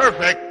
Perfect.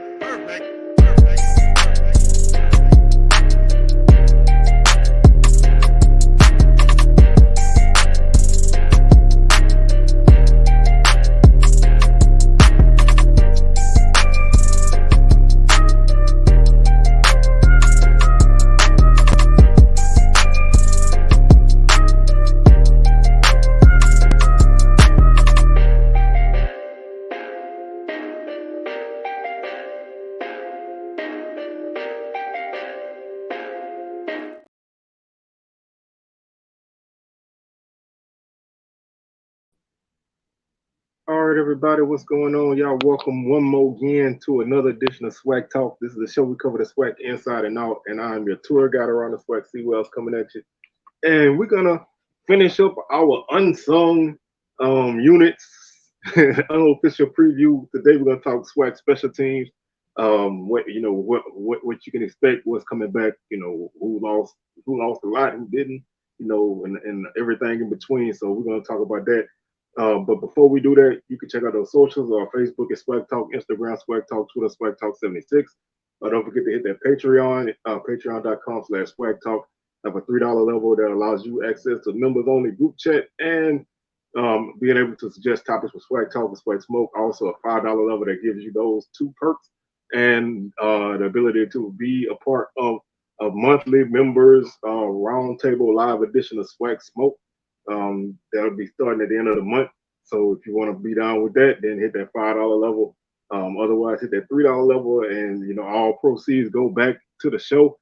All right, everybody, what's going on? Y'all welcome one more again to another edition of SWAC Talk. This is the show we cover the SWAC inside and out, and I'm your tour guide around the SWAC. See what else coming at you. And we're gonna finish up our unsung units, unofficial preview. Today we're gonna talk SWAC Special Teams. What you can expect, what's coming back. Who lost a lot, who didn't. And everything in between. So we're gonna talk about that. But before we do that, you can check out those socials. Our Facebook is SWAC Talk, Instagram SWAC Talk, Twitter SWAC Talk 76. Don't forget to hit that Patreon, patreon.com/SWAC Talk. Have a $3 level that allows you access to members only group chat and being able to suggest topics for SWAC Talk and SWAC Smoke. Also a $5 level that gives you those two perks and the ability to be a part of a monthly members roundtable live edition of SWAC Smoke. That'll be starting at the end of the month. So if you want to be down with that, then hit that $5 level. Otherwise, hit that $3 level, and all proceeds go back to the show.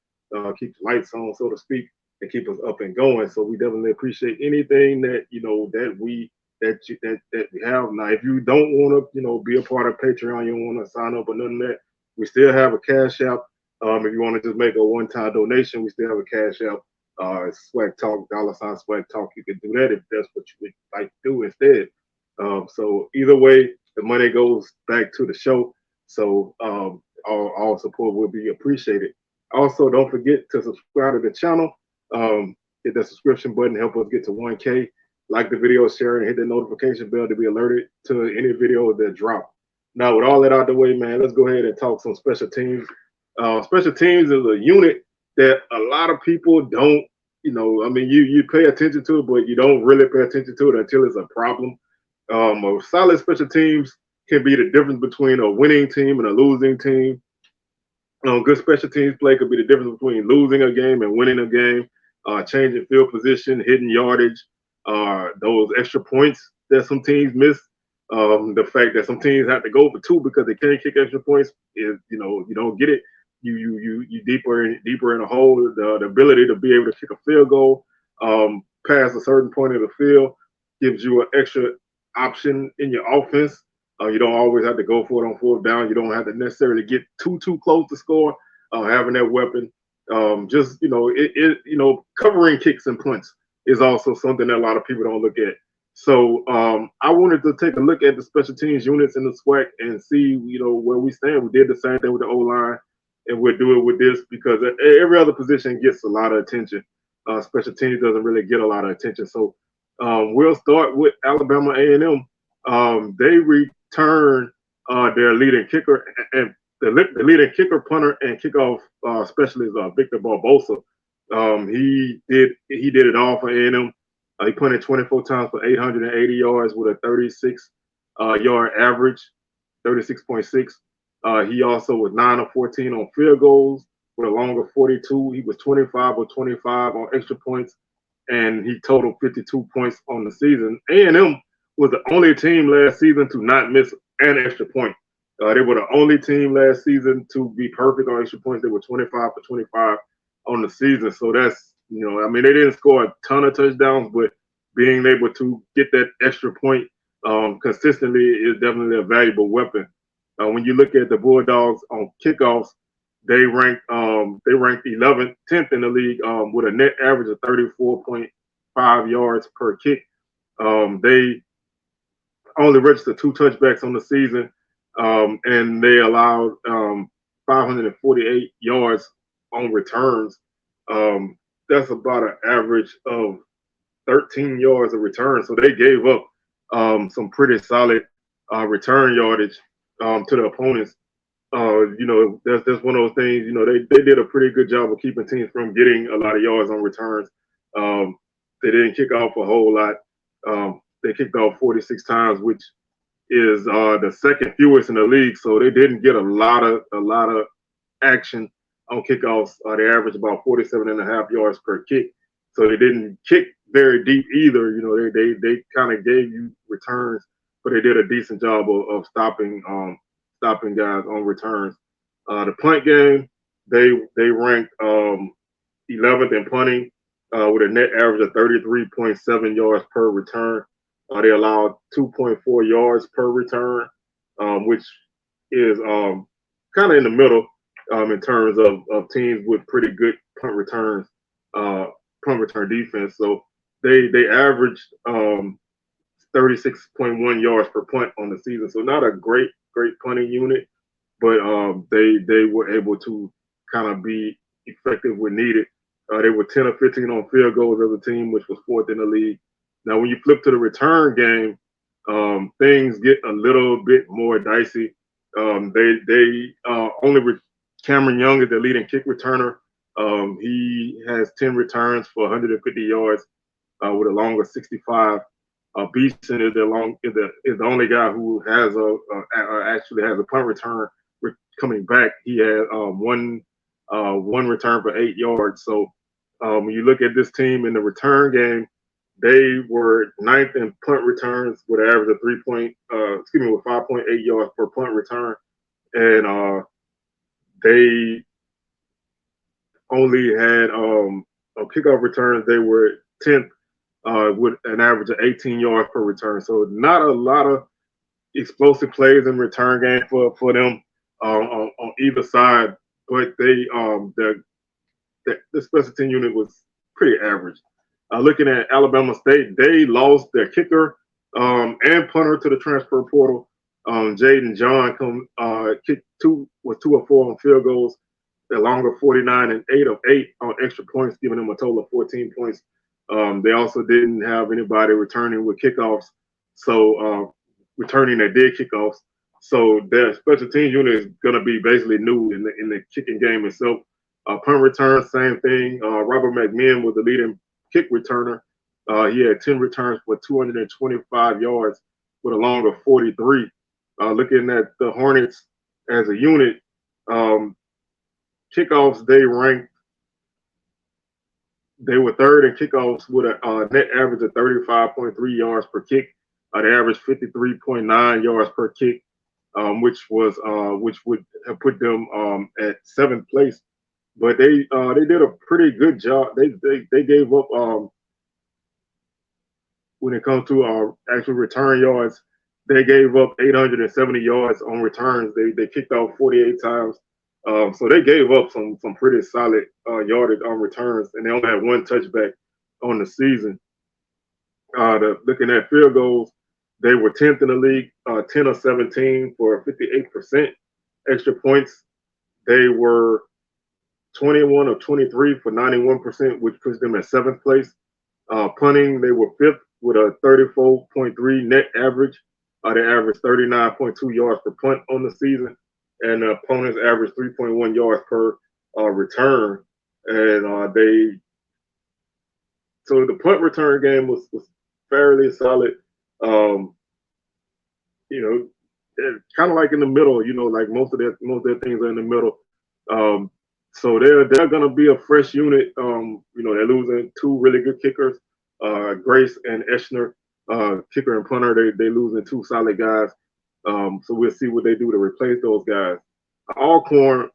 Keep the lights on, so to speak, and keep us up and going. So we definitely appreciate anything that that we have. Now, if you don't want to be a part of Patreon, you don't want to sign up or none of that, we still have a Cash App. If you want to just make a one-time donation, we still have a Cash App. SWAC Talk, $SWAC Talk. You can do that if that's what you would like to do instead. So either way, the money goes back to the show. So all support will be appreciated. Also, don't forget to subscribe to the channel. Hit that subscription button, help us get to 1K. Like the video, share, and hit the notification bell to be alerted to any video that drop. Now, with all that out the way, man, let's go ahead and talk some special teams. Special teams is a unit that a lot of people don't, you pay attention to it, but you don't really pay attention to it until it's a problem. A solid special teams can be the difference between a winning team and a losing team. Good special teams play could be the difference between losing a game and winning a game. Changing field position, hitting yardage, those extra points that some teams miss. The fact that some teams have to go for two because they can't kick extra points is, you don't get it. You deeper in a hole. The ability to be able to kick a field goal past a certain point of the field gives you an extra option in your offense. You don't always have to go for it on fourth down. You don't have to necessarily get too close to score. Having that weapon, covering kicks and punts is also something that a lot of people don't look at. So I wanted to take a look at the special teams units in the SWAC and see where we stand. We did the same thing with the O-line. And we'll do it with this because every other position gets a lot of attention. Special teams doesn't really get a lot of attention. So we'll start with Alabama A&M. They return their leading kicker and the leading kicker, punter, and kickoff specialist Victor Barbosa. He did it all for A&M. He punted 24 times for 880 yards with a 36 yard average, 36.6. He also was 9 of 14 on field goals with a longer 42. He was 25 of 25 on extra points, and he totaled 52 points on the season. A&M was the only team last season to not miss an extra point. They were the only team last season to be perfect on extra points. They were 25 for 25 on the season. So that's, they didn't score a ton of touchdowns, but being able to get that extra point consistently is definitely a valuable weapon. When you look at the Bulldogs on kickoffs, they ranked 11th, 10th in the league with a net average of 34.5 yards per kick. They only registered 2 touchbacks on the season, and they allowed 548 yards on returns. That's about an average of 13 yards of return. So they gave up some pretty solid return yardage to the opponents. That's one of those things. They did a pretty good job of keeping teams from getting a lot of yards on returns. They didn't kick off a whole lot. They kicked off 46 times, which is the second fewest in the league. So they didn't get a lot of action on kickoffs. They averaged about 47.5 yards per kick. So they didn't kick very deep either. They kind of gave you returns, but they did a decent job of stopping guys on returns. The punt game, they ranked 11th in punting with a net average of 33.7 yards per return. They allowed 2.4 yards per return, which is kind of in the middle in terms of teams with pretty good punt returns, punt return defense. So they averaged 36.1 yards per punt on the season. So not a great punting unit, but they were able to kind of be effective when needed. They were 10 of 15 on field goals as a team, which was fourth in the league. Now, when you flip to the return game, things get a little bit more dicey. Cameron Young is the leading kick returner. He has 10 returns for 150 yards with a long of 65. Beeson is the only guy who has actually has a punt return coming back. He had one return for 8 yards. So when you look at this team in the return game, they were ninth in punt returns with an average of 5.8 yards per punt return, and they only had on kickoff returns they were 10th with an average of 18 yards per return. So not a lot of explosive plays in return game for them on either side, but the special team unit was pretty average. Looking at Alabama State, they lost their kicker and punter to the transfer portal. Jaden John kicked 2 of 4 on field goals. They're longer 49 and 8 of 8 on extra points, giving them a total of 14 points. They also didn't have anybody returning with kickoffs, so returning that did kickoffs. So their special teams unit is going to be basically new in the kicking game itself. Punt return, same thing. Robert McMahon was the leading kick returner. He had 10 returns for 225 yards with a long of 43. Looking at the Hornets as a unit, kickoffs, they were third in kickoffs with a net average of 35.3 yards per kick. They averaged 53.9 yards per kick, which would have put them at 7th place. But they did a pretty good job. They gave up when it comes to actual return yards. They gave up 870 yards on returns. They kicked off 48 times. So they gave up some pretty solid yardage on returns, and they only had 1 touchback on the season. Looking at field goals, they were 10th in the league, 10 of 17 for 58%. Extra points, they were 21 of 23 for 91%, which puts them at 7th place. Punting, they were 5th with a 34.3 net average. They averaged 39.2 yards per punt on the season, and the opponents averaged 3.1 yards per return. And so the punt return game was fairly solid. Kind of like in the middle, like most of their things are in the middle. So they're going to be a fresh unit. They're losing 2 really good kickers, Grace and Eschner, kicker and punter. They losing 2 solid guys. So we'll see what they do to replace those guys. Alcorn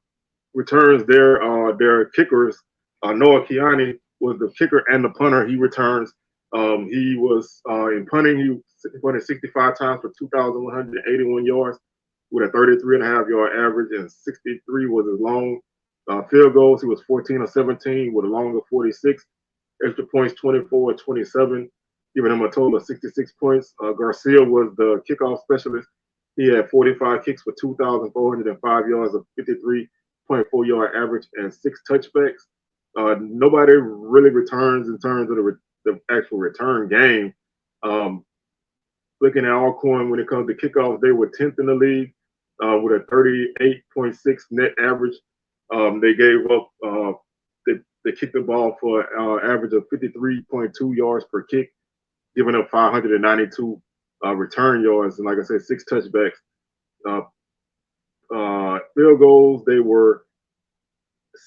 returns their kickers. Noah Kiani was the kicker and the punter. He returns. He was in punting. He punted 65 times for 2,181 yards with a 33.5 yard average, and 63 was his long. Field goals, he was 14 of 17 with a long of 46. Extra points, 24 of 27, giving him a total of 66 points. Garcia was the kickoff specialist. He had 45 kicks for 2,405 yards, a 53.4 yard average, and 6 touchbacks. Nobody really returns in terms of the actual return game. Looking at Alcorn when it comes to kickoffs, they were 10th in the league. with a 38.6 net average. They gave up. They kicked the ball for an average of 53.2 yards per kick, giving up 592 return yards, and like I said, 6 touchbacks. Field goals, they were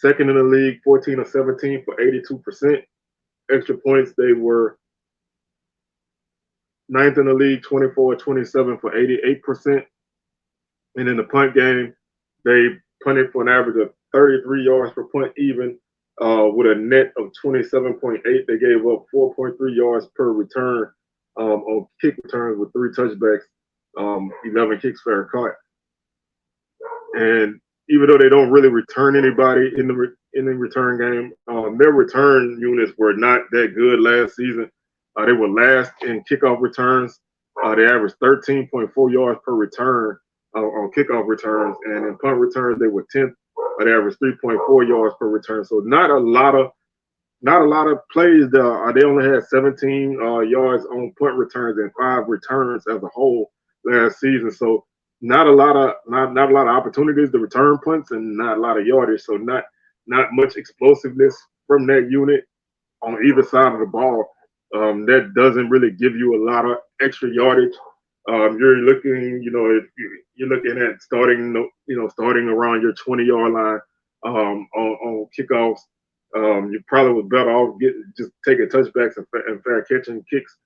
second in the league, 14 of 17 for 82%. Extra points, they were ninth in the league, 24 of 27 for 88%. And in the punt game, they punted for an average of 33 yards per punt even, with a net of 27.8. They gave up 4.3 yards per return on kick returns with 3 touchbacks, 11 kicks fair caught. And even though they don't really return anybody in the return game, their return units were not that good last season. They were last in kickoff returns. They averaged 13.4 yards per return on kickoff returns, and in punt returns they were 10th. They averaged 3.4 yards per return. So not a lot of plays. They only had 17 yards on punt returns and 5 returns as a whole last season. So not a lot of opportunities to return punts and not a lot of yardage. So not much explosiveness from that unit on either side of the ball. That doesn't really give you a lot of extra yardage. You're looking, if you're looking at starting around your 20-yard line on kickoffs. You probably was better off just taking touchbacks and fair catching kicks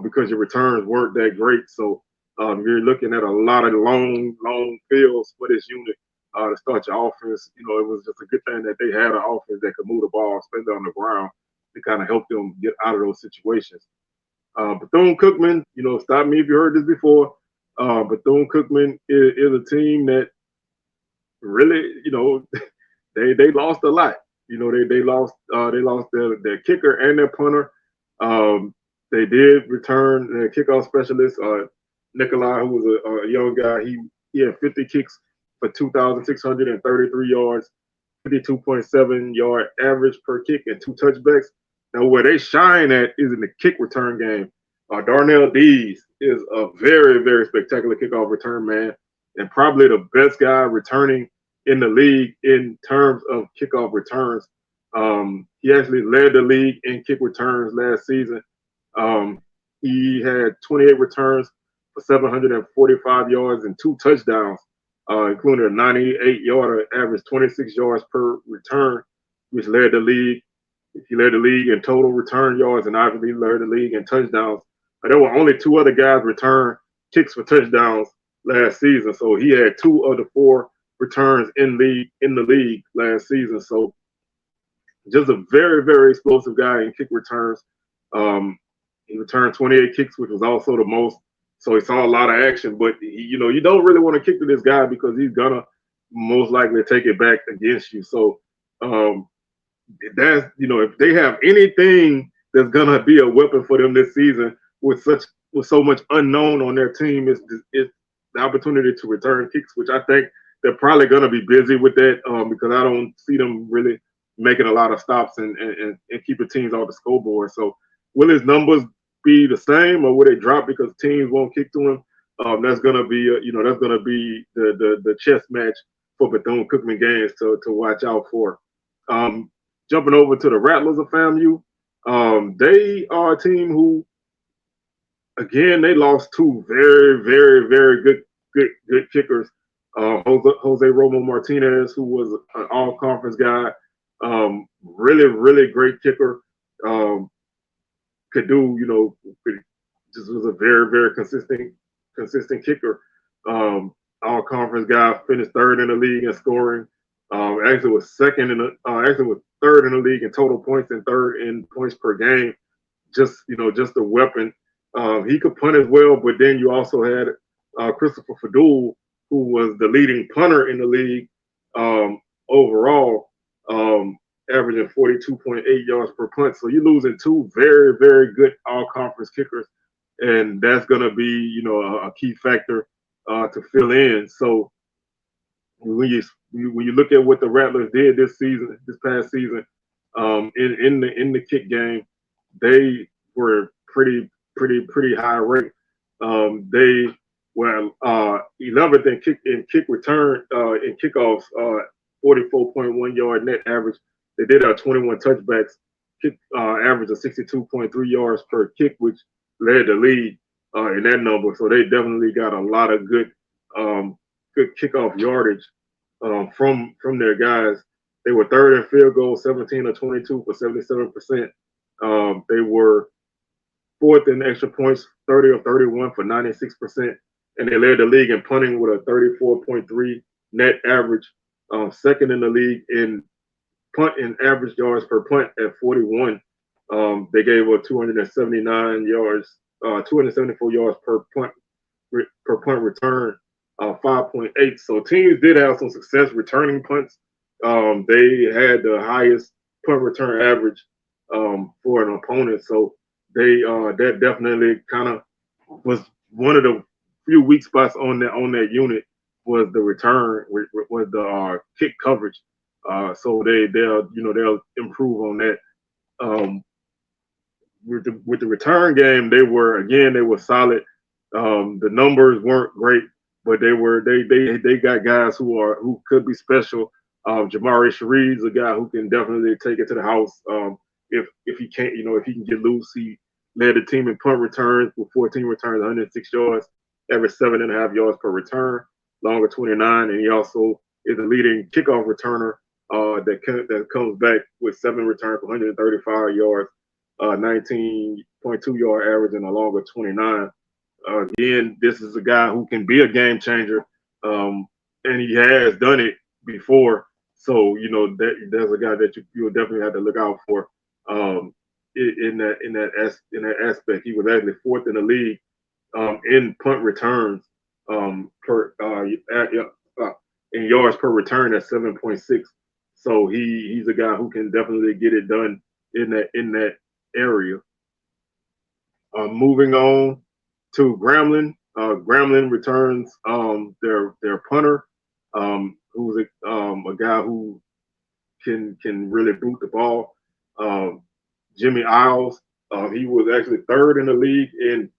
because your returns weren't that great. So you're looking at a lot of long fields for this unit to start your offense. It was just a good thing that they had an offense that could move the ball, especially on the ground, to kind of help them get out of those situations. Bethune-Cookman, stop me if you heard this before. Bethune-Cookman is a team that really, they lost a lot. They lost their kicker and their punter. They did return their kickoff specialist, Nikolai, who was a young guy. He had 50 kicks for 2,633 yards, 52.7 yard average per kick, and 2 touchbacks. Now, where they shine at is in the kick return game. Darnell Dees is a very, very spectacular kickoff return man, and probably the best guy returning in the league in terms of kickoff returns. He actually led the league in kick returns last season. He had 28 returns for 745 yards and 2 touchdowns, including a 98-yarder, average 26 yards per return, which led the league. He led the league in total return yards and obviously led the league in touchdowns. There were only 2 other guys return kicks for touchdowns last season, so he had 2 of the 4 returns in the league last season. So just a very, very explosive guy in kick returns. He returned 28 kicks, which was also the most. So he saw a lot of action, but you don't really want to kick to this guy because he's gonna most likely take it back against you. So that's if they have anything that's gonna be a weapon for them this season with so much unknown on their team, is the opportunity to return kicks, which I think they're probably gonna be busy with that because I don't see them really making a lot of stops and keeping teams off the scoreboard. So will his numbers be the same, or will they drop because teams won't kick to him? That's gonna be that's gonna be the chess match for Bethune-Cookman games to watch out for. Jumping over to the Rattlers of FAMU, they are a team who, again, they lost 2 very, very, very good kickers. Jose Romo Martinez, who was an all-conference guy, really, really great kicker. Could do, just was a very, very consistent kicker. All-conference guy, finished 3rd in the league in scoring. Actually was was 3rd in the league in total points and 3rd in points per game. Just a weapon. He could punt as well, but then you also had Christopher Fadul, who was the leading punter in the league overall, averaging 42.8 yards per punt. So you're losing 2 very, very good all-conference kickers, and that's going to be a key factor to fill in. So when you look at what the Rattlers did this past season, in the kick game, they were pretty high rate. They Well, 11th in kick return in kickoffs, 44.1 yard net average. They did have 21 touchbacks, kick average of 62.3 yards per kick, which led the league in that number. So they definitely got a lot of good kickoff yardage from their guys. They were third in field goal, 17 of 22 for 77%. They were fourth in extra points, 30 of 31 for 96%. And they led the league in punting with a 34.3 net average. Second in the league in punt and average yards per punt at 41. They gave up 279 yards, 274 yards per punt return, 5.8. So teams did have some success returning punts. They had the highest punt return average for an opponent. So that definitely kind of was one of the few weak spots on that unit was the return, was the kick coverage. So they'll improve on that. With the return game, they were solid. The numbers weren't great, but they got guys who could be special. Jamari Shareed's a guy who can definitely take it to the house. If he can't, if he can get loose, he led the team in punt returns with 14 returns, 106 yards, average 7.5 yards per return, longer 29, and he also is the leading kickoff returner that comes back with 7 returns for 135 yards, 19.2 yard average, and a longer 29. Again, this is a guy who can be a game changer, and he has done it before. So there's a guy that you'll definitely have to look out for in that aspect. He was actually fourth in the league in punt returns in yards per return at 7.6. So he's a guy who can definitely get it done in that area. Moving on to Grambling. Grambling returns their punter, who's a guy who can really boot the ball. Jimmy Isles. He was actually third in the league in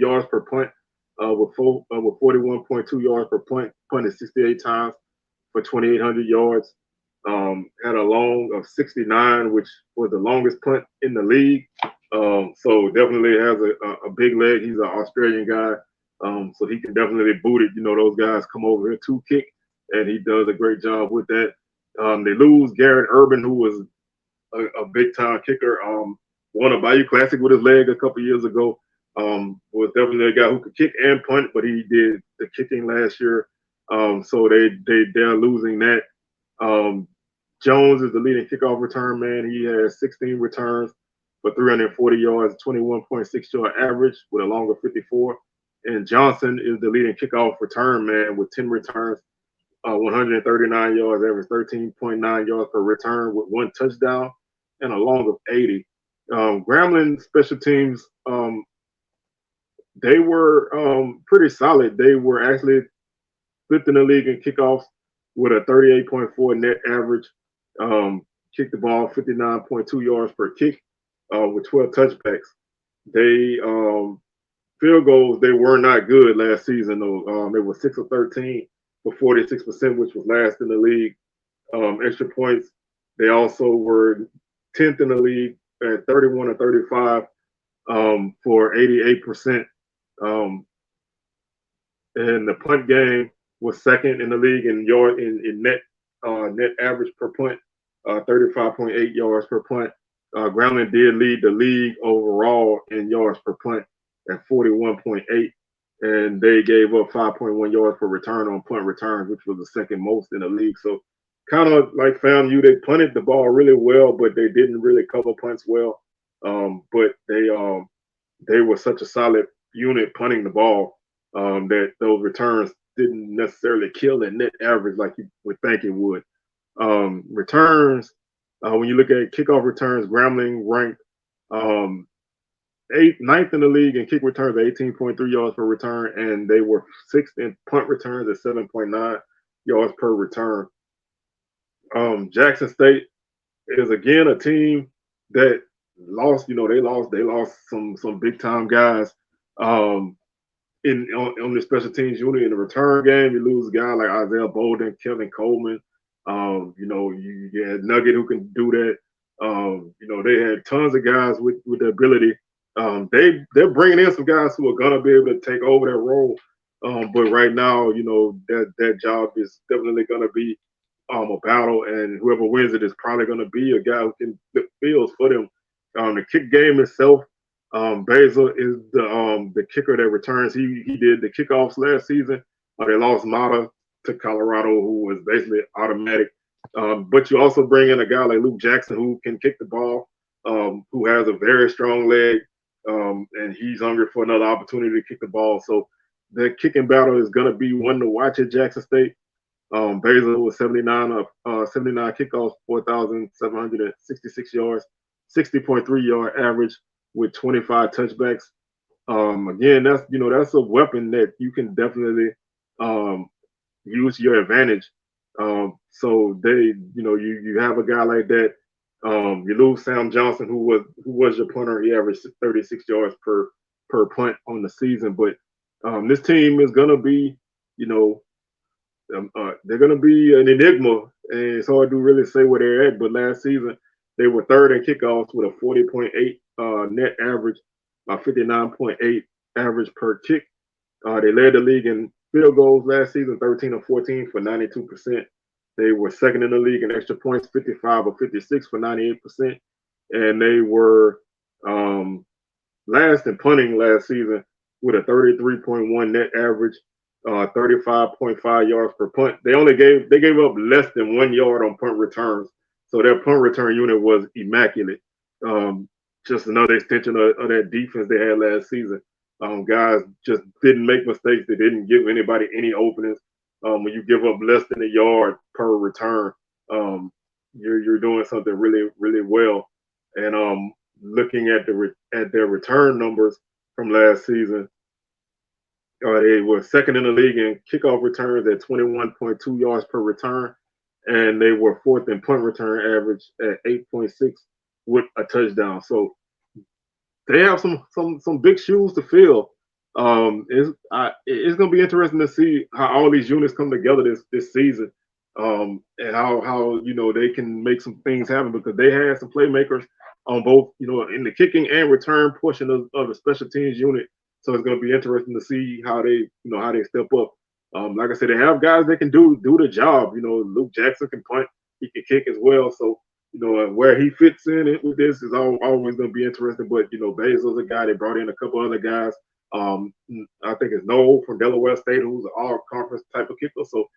yards per punt, with 41.2 yards per punt, punted 68 times for 2,800 yards. Had a long of 69, which was the longest punt in the league. So definitely has a big leg. He's an Australian guy, so he can definitely boot it. Those guys come over here to kick, and he does a great job with that. They lose Garrett Urban, who was a big time kicker. Won a Bayou Classic with his leg a couple years ago. Was definitely a guy who could kick and punt, but he did the kicking last year. So they're losing that. Jones is the leading kickoff return man. He has 16 returns for 340 yards, 21.6 yard average with a longer 54. And Johnson is the leading kickoff return man with 10 returns, 139 yards, average 13.9 yards per return with 1 touchdown and a long of 80. Grambling Special Teams, they were pretty solid. They were actually fifth in the league in kickoffs with a 38.4 net average. Kicked the ball 59.2 yards per kick with 12 touchbacks. They field goals, they were not good last season though. They were 6 of 13 for 46%, which was last in the league. Extra points, they also were 10th in the league at 31 of 35 for 88%. And the punt game was second in the league in net average per punt, 35.8 yards per punt. Grambling did lead the league overall in yards per punt at 41.8, and they gave up 5.1 yards per return on punt returns, which was the second most in the league. So kind of like FAMU, they punted the ball really well, but they didn't really cover punts well. But they were such a solid unit punting the ball that those returns didn't necessarily kill the net average like you would think it would. Returns, when you look at kickoff returns, Grambling ranked 9th in the league in kick returns at 18.3 yards per return, and they were 6th in punt returns at 7.9 yards per return. Jackson State is again a team that lost. They lost some big time guys. on the special teams unit. In the return game, you lose a guy like Isaiah Bolden, Kevin Coleman. You had Nugget who can do that. They had tons of guys with the ability. They're bringing in some guys who are gonna be able to take over that role. But right now, that job is definitely gonna be a battle, and whoever wins it is probably gonna be a guy who can flip fields for them. The kick game itself, Basil is the kicker that returns. He did the kickoffs last season. They lost Mata to Colorado, who was basically automatic. But you also bring in a guy like Luke Jackson who can kick the ball, who has a very strong leg, and he's hungry for another opportunity to kick the ball. So the kicking battle is going to be one to watch at Jackson State. Basil was 79 kickoffs, 4,766 yards, 60.3 yard average with 25 touchbacks. Again, that's a weapon that you can definitely use your advantage. So you have a guy like that. You lose Sam Johnson, who was your punter. He averaged 36 yards per punt on the season. But this team is gonna be, they're gonna be an enigma, and it's hard to really say where they're at. But last season, they were third in kickoffs with a 40.8 net average, 59.8 average per kick. They led the league in field goals last season, 13 of 14 for 92%. They were second in the league in extra points, 55 of 56 for 98%. And they were last in punting last season with a 33.1 net average, 35.5 yards per punt. They gave up less than 1 yard on punt returns. So their punt return unit was immaculate. Just another extension of that defense they had last season. Guys just didn't make mistakes. They didn't give anybody any openings. When you give up less than a yard per return, you're doing something really, really well. And looking at their return numbers from last season, they were second in the league in kickoff returns at 21.2 yards per return, and they were fourth in punt return average at 8.6 with a touchdown. So they have some big shoes to fill. It's going to be interesting to see how all these units come together this season, and how they can make some things happen, because they had some playmakers on both in the kicking and return portion of the special teams unit. So it's going to be interesting to see how they step up. Like I said, they have guys that can do the job. Luke Jackson can punt, he can kick as well. So where he fits in with this is always going to be interesting. But Basil's a guy. They brought in a couple other guys. I think it's Noel from Delaware State, who's an all-conference type of kicker. So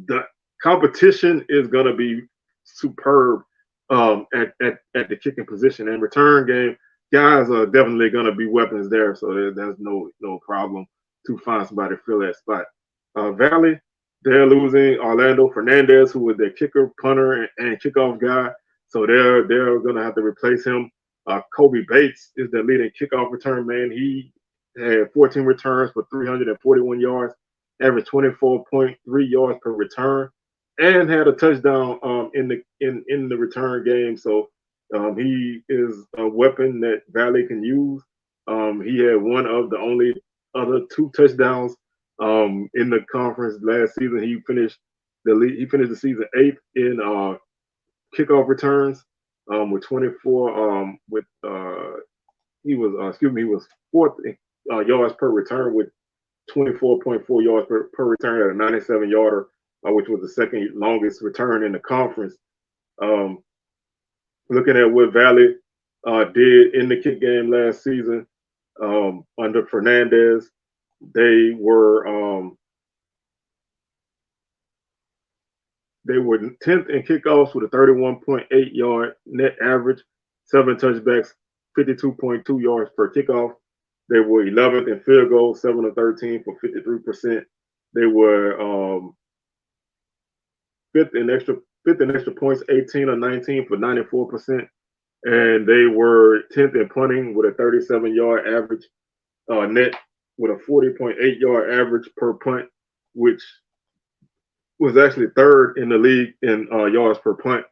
the competition is going to be superb at the kicking position. And return game, guys are definitely going to be weapons there. So there's no problem to find somebody to fill that spot. Valley, they're losing Orlando Fernandez, who was their kicker, punter, and kickoff guy. So they're going to have to replace him. Kobe Bates is the leading kickoff return man. He had 14 returns for 341 yards, averaged 24.3 yards per return, and had a touchdown in the return game. So he is a weapon that Valley can use. He had one of the only other 2 touchdowns in the conference last season. He finished the season 8th in kickoff returns with 24. He was 4th yards per return with 24.4 yards per return at a 97 yarder, which was the second longest return in the conference. Looking at what Valley did in the kick game last season under Fernandez, they were 10th in kickoffs with a 31.8 yard net average, 7 touchbacks, 52.2 yards per kickoff. They were 11th in field goals, 7 of 13 for 53%. They were 5th in extra points, 18 of 19 for 94%. And they were 10th in punting with a 37-yard average net with a 40.8 yard average per punt, which was actually 3rd in the league in yards per punt.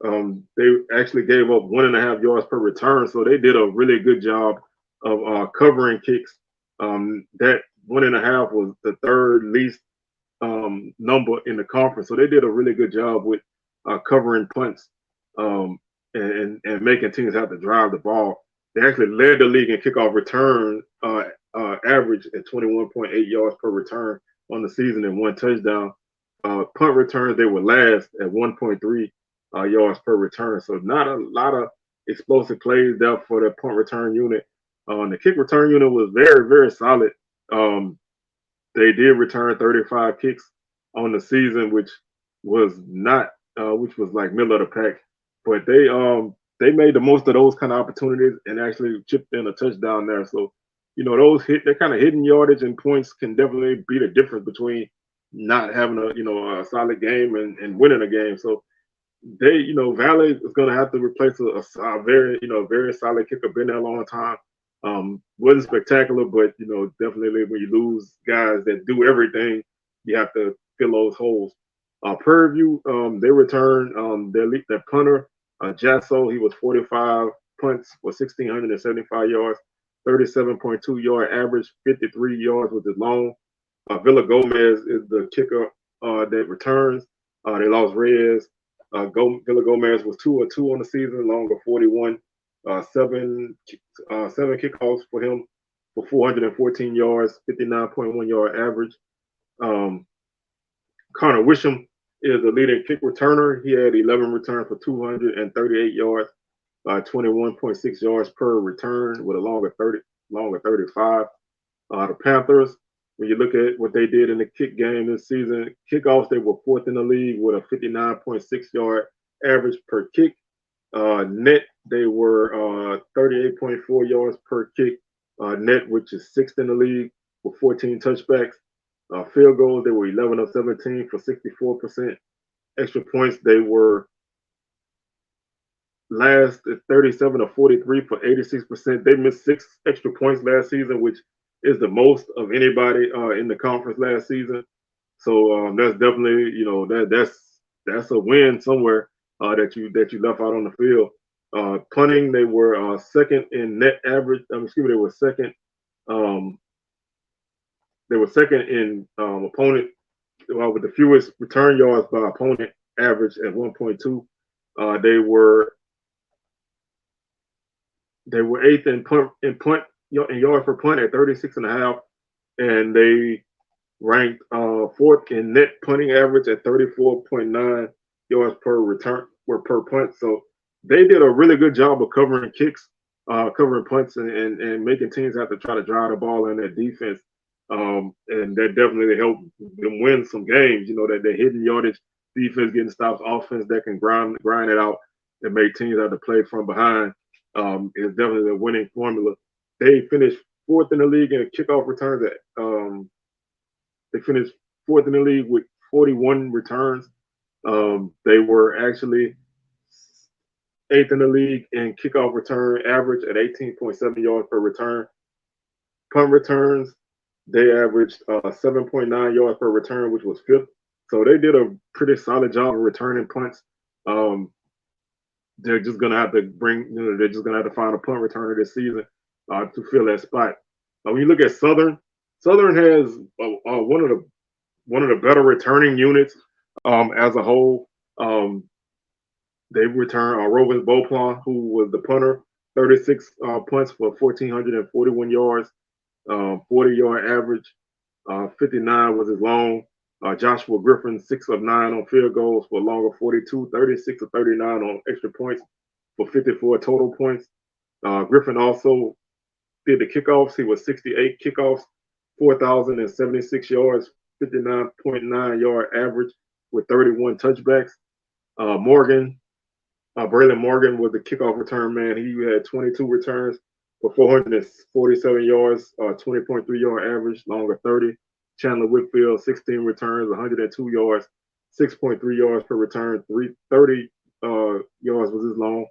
They actually gave up 1.5 yards per return, so they did a really good job of covering kicks. That 1.5 was the third least number in the conference. So they did a really good job with covering punts and making teams have to drive the ball. They actually led the league in kickoff return average at 21.8 yards per return on the season and 1 touchdown. Punt returns, they were last at 1.3 yards per return. So not a lot of explosive plays there for the punt return unit. The kick return unit was very, very solid. They did return 35 kicks on the season, which was not, which was like middle of the pack. But they made the most of those kind of opportunities and actually chipped in a touchdown there. So, those that kind of hidden yardage and points can definitely be the difference between not having a solid game and winning a game. So they, Valley is going to have to replace a very, very solid kicker, been there a long time. Wasn't spectacular, but definitely when you lose guys that do everything, you have to fill those holes. Prairie View, they returned their punter, Jasso. He was 45 punts for 1,675 yards, 37.2 yard average, 53 yards with his long. Villa Gomez is the kicker that returns. They lost Reyes. Villa Gomez was 2 of 2 on the season, longer 41. Seven kickoffs for him for 414 yards, 59.1 yard average. Connor Wisham is the leading kick returner. He had 11 returns for 238 yards, 21.6 yards per return with a longer 35. The Panthers, when you look at what they did in the kick game this season, kickoffs, they were 4th in the league with a 59.6 yard average per kick. Net, they were 38.4 yards per kick net, which is 6th in the league with 14 touchbacks. Field goals, they were 11 of 17 for 64%. Extra points, they were last at 37 of 43 for 86%. They missed 6 extra points last season, which is the most of anybody in the conference last season. So that's definitely, that's a win somewhere that you left out on the field. Punting, they were second in net average. They were second. They were second in opponent with the fewest return yards by opponent, average at 1.2. They were 8th in punt in yards per punt at 36.5, and they ranked 4th in net punting average at 34.9 yards per return or per punt. So they did a really good job of covering kicks, covering punts, and making teams have to try to drive the ball in their defense. And that definitely helped them win some games. That the hidden yardage defense getting stops, offense that can grind it out and make teams have to play from behind is definitely a winning formula. They finished 4th in the league in kickoff returns. They finished 4th in the league with 41 returns. They were actually 8th in the league in kickoff return average at 18.7 yards per return. Punt returns, they averaged 7.9 yards per return, which was 5th. So they did a pretty solid job of returning punts. They're just gonna have to they're just gonna have to find a punt returner this season to fill that spot. When you look at Southern has one of the better returning units as a whole. They returned Rovens Beauplan, who was the punter, 36 punts for 1,441 yards, 40-yard average. 59 was his long. Joshua Griffin, 6 of 9 on field goals for a longer 42, 36 of 39 on extra points for 54 total points. Griffin also did the kickoffs. He was 68 kickoffs, 4,076 yards, 59.9 yard average with 31 touchbacks. Braylon Morgan was the kickoff return man. He had 22 returns for 447 yards, 20.3 yard average, longer 30. Chandler Whitfield, 16 returns, 102 yards, 6.3 yards per return, 30 yards was his long.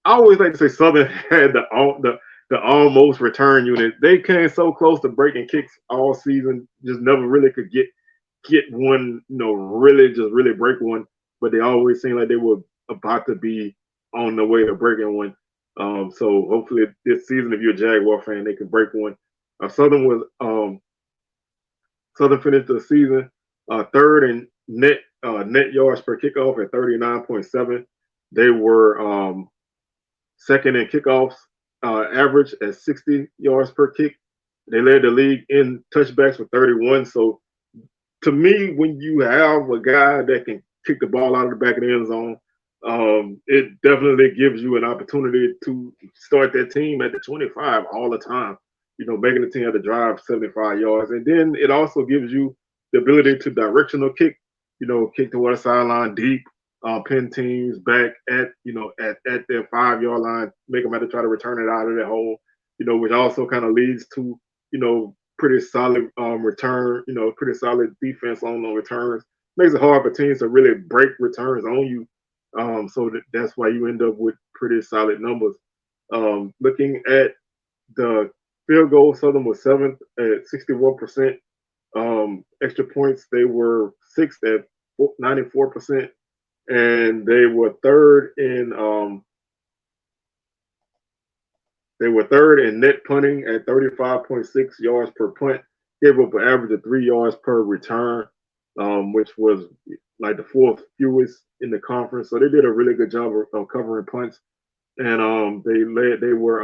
I always like to say Southern had the almost return unit. They came so close to breaking kicks all season, just never really could get one, really break one. But they always seemed like they were about to be on the way to breaking one. So hopefully this season, if you're a Jaguar fan, they can break one. Southern was Southern finished the season third in net yards per kickoff at 39.7. They were second in kickoffs average at 60 yards per kick. They led the league in touchbacks with 31. So to me, when you have a guy that can kick the ball out of the back of the end zone, it definitely gives you an opportunity to start that team at the 25 all the time. Making the team have to drive 75 yards. And then it also gives you the ability to directional kick, kick toward the sideline deep, pin teams back at their 5-yard line, make them have to try to return it out of their hole, which also kind of leads to, pretty solid return, pretty solid defense on returns. Makes it hard for teams to really break returns on you. So that's why you end up with pretty solid numbers. Looking at the field goal, Southern was 7th at 61%. Extra points, they were 6th at 94%. And they were third in net punting at 35.6 yards per punt. Gave up an average of 3 yards per return, which was like the 4th fewest in the conference. So they did a really good job of covering punts. And they were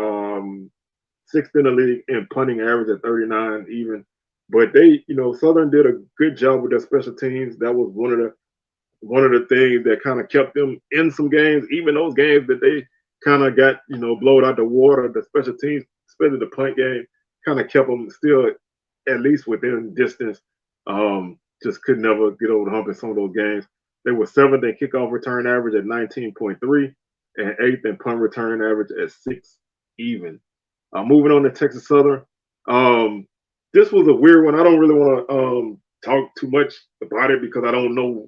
6th in the league in punting average at 39 even. But Southern did a good job with their special teams. That was one of the things that kind of kept them in some games, even those games that they kind of got, blowed out the water. The special teams, especially the punt game, kind of kept them still at least within distance. Just could never get over the hump in some of those games. They were 7th in kickoff return average at 19.3 and 8th in punt return average at 6 even. Moving on to Texas Southern. This was a weird one. I don't really want to talk too much about it because I don't know,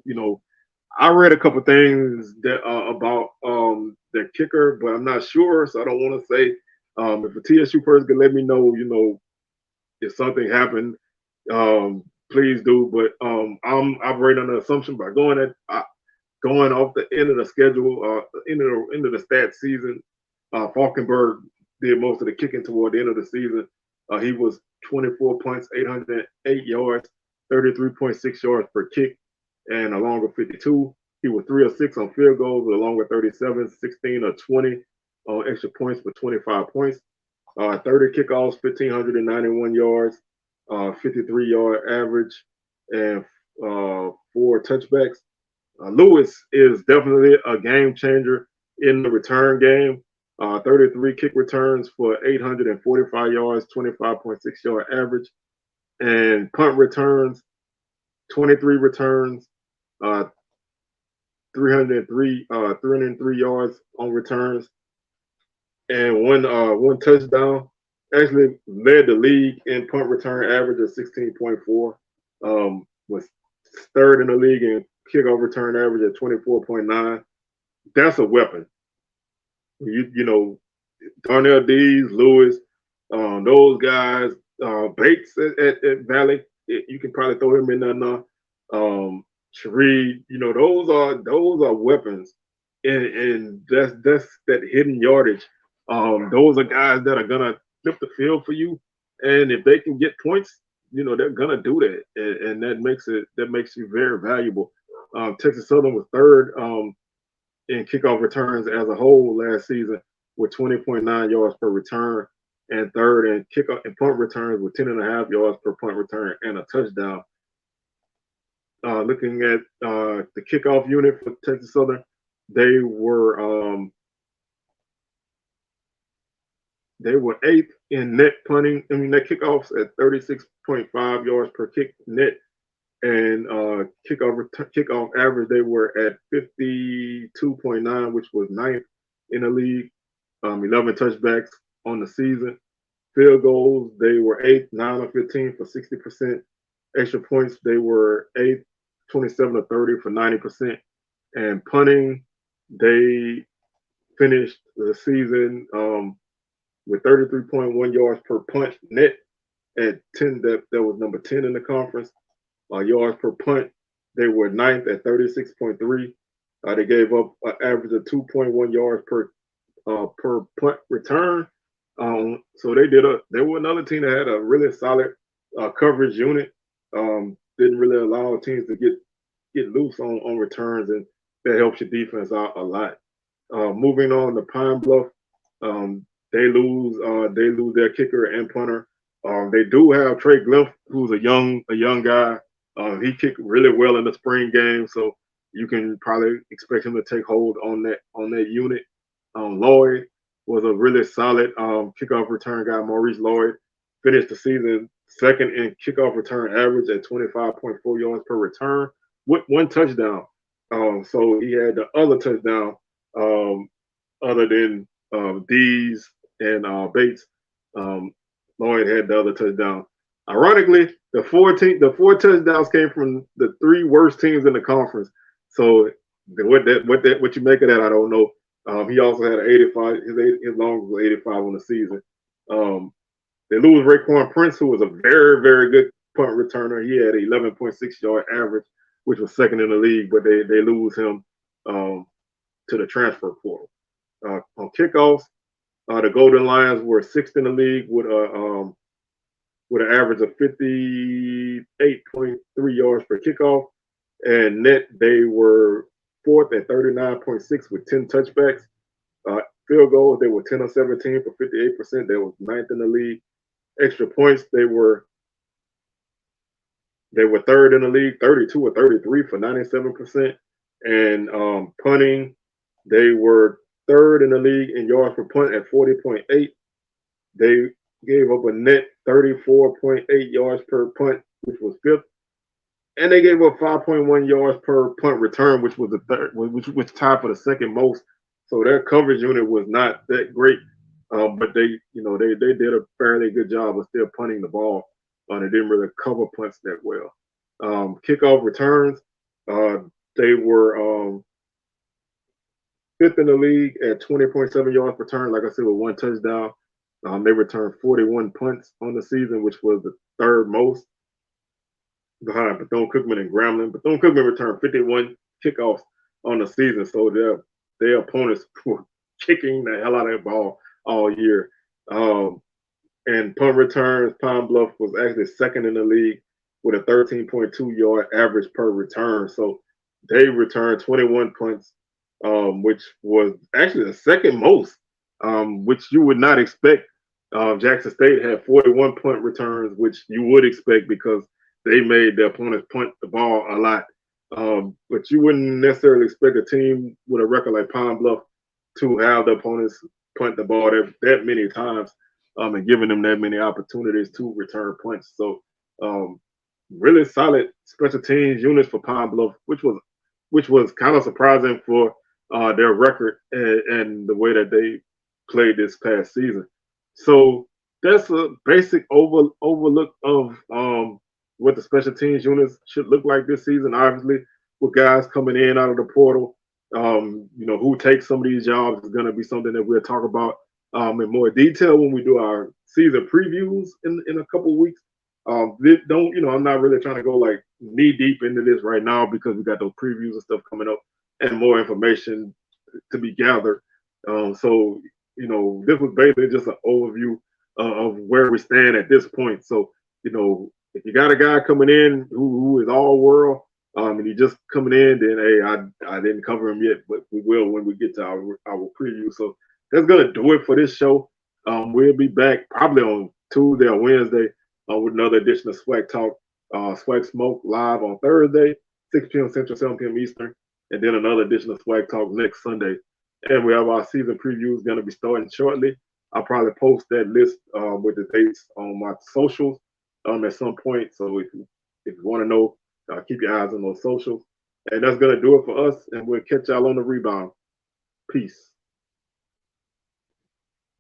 I read a couple things that about their kicker, but I'm not sure, so I don't want to say. If a TSU person could let me know, if something happened, please do. But I'm operating on the assumption by going off the end of the schedule, end of the stat season. Falkenberg did most of the kicking toward the end of the season. He was 24 points, 808 yards, 33.6 yards per kick, and along with 52. He was 3 of 6 on field goals, along with 37, 16 of 20 on extra points for 25 points. 30 kickoffs, 1,591 yards, 53-yard average, and 4 touchbacks. Lewis is definitely a game changer in the return game. 33 kick returns for 845 yards, 25.6 yard average, and punt returns, 23 returns, 303 yards on returns, and one touchdown. Actually led the league in punt return average of 16.4. Was 3rd in the league in kickoff return average at 24.9. That's a weapon. Darnell Dees, Lewis, those guys, Bates at Valley, you can probably throw him in there now. Sheree, those are weapons, and that's that hidden yardage. Those are guys that are gonna flip the field for you, and if they can get points, they're gonna do that, and that makes you very valuable. Texas Southern was 3rd in kickoff returns as a whole last season with 20.9 yards per return, and 3rd in kickoff and punt returns with 10.5 yards per punt return and a touchdown. Looking at the kickoff unit for Texas Southern, they were 8th in net kickoffs at 36.5 yards per kick net, and kickoff average they were at 52.9, which was 9th in the league. 11 touchbacks on the season. Field goals they were 8th, 9 of 15 for 60%. Extra points they were 8th, 27 of 30 for 90%. And punting they finished the season with 33.1 yards per punt net at 10. That was number 10 in the conference. Yards per punt, they were 9th at 36.3. They gave up an average of 2.1 yards per punt return. So they were another team that had a really solid coverage unit. Didn't really allow teams to get loose on returns, and that helps your defense out a lot. Moving on to Pine Bluff, they lose their kicker and punter. They do have Trey Glimpf, who's a young guy. He kicked really well in the spring game, so you can probably expect him to take hold on that unit. Lloyd was a really solid kickoff return guy. Maurice Lloyd finished the season second in kickoff return average at 25.4 yards per return with one touchdown. So he had the other touchdown other than Dees and Bates. Lloyd had the other touchdown. Ironically, the four touchdowns came from the three worst teams in the conference. So what you make of that, I don't know. He also had an 85. His longest was 85 on the season. They lose Raekwon Prince, who was a very, very good punt returner. He had an 11.6 yard average, which was second in the league, but they lose him to the transfer portal. On kickoffs, the Golden Lions were sixth in the league with an average of 58.3 yards per kickoff, and net they were fourth at 39.6 with 10 touchbacks. Field goals, they were 10 of 17 for 58%. They were ninth in the league. Extra points, they were third in the league, 32 or 33 for 97%. And punting, they were third in the league in yards per punt at 40.8. They gave up a net 34.8 yards per punt, which was fifth. And they gave up 5.1 yards per punt return, which was the third, which tied for the second most. So their coverage unit was not that great, but they did a fairly good job of still punting the ball. They didn't really cover punts that well. Kickoff returns, they were fifth in the league at 20.7 yards per turn. Like I said, with one touchdown. They returned 41 punts on the season, which was the third most behind Bethune-Cookman and Grambling. Bethune-Cookman returned 51 kickoffs on the season, so their opponents were kicking the hell out of that ball all year. And punt returns, Pine Bluff was actually second in the league with a 13.2 yard average per return. So they returned 21 punts, which was actually the second most, which you would not expect. Jackson State had 41 punt returns, which you would expect because they made their opponents punt the ball a lot. But you wouldn't necessarily expect a team with a record like Pine Bluff to have the opponents punt the ball that many times and giving them that many opportunities to return punts. So really solid special teams units for Pine Bluff, which was kind of surprising for their record and the way that they played this past season. So that's a basic overlook of what the special teams units should look like this season. Obviously, with guys coming in out of the portal, who takes some of these jobs is going to be something that we'll talk about in more detail when we do our season previews in a couple of weeks. I'm not really trying to go like knee deep into this right now because we got those previews and stuff coming up and more information to be gathered. So this was basically just an overview of where we stand at this point. So, if you got a guy coming in who is all world, and he just coming in, then hey, I didn't cover him yet, but we will when we get to our preview. So that's gonna do it for this show. We'll be back probably on Tuesday or Wednesday with another edition of SWAC Talk, SWAC Smoke live on Thursday, 6 p.m. Central, 7 p.m. Eastern, and then another edition of SWAC Talk next Sunday. And we have our season previews going to be starting shortly. I'll probably post that list with the dates on my socials at some point. So if you want to know, keep your eyes on those socials. And that's going to do it for us. And we'll catch y'all on the rebound. Peace.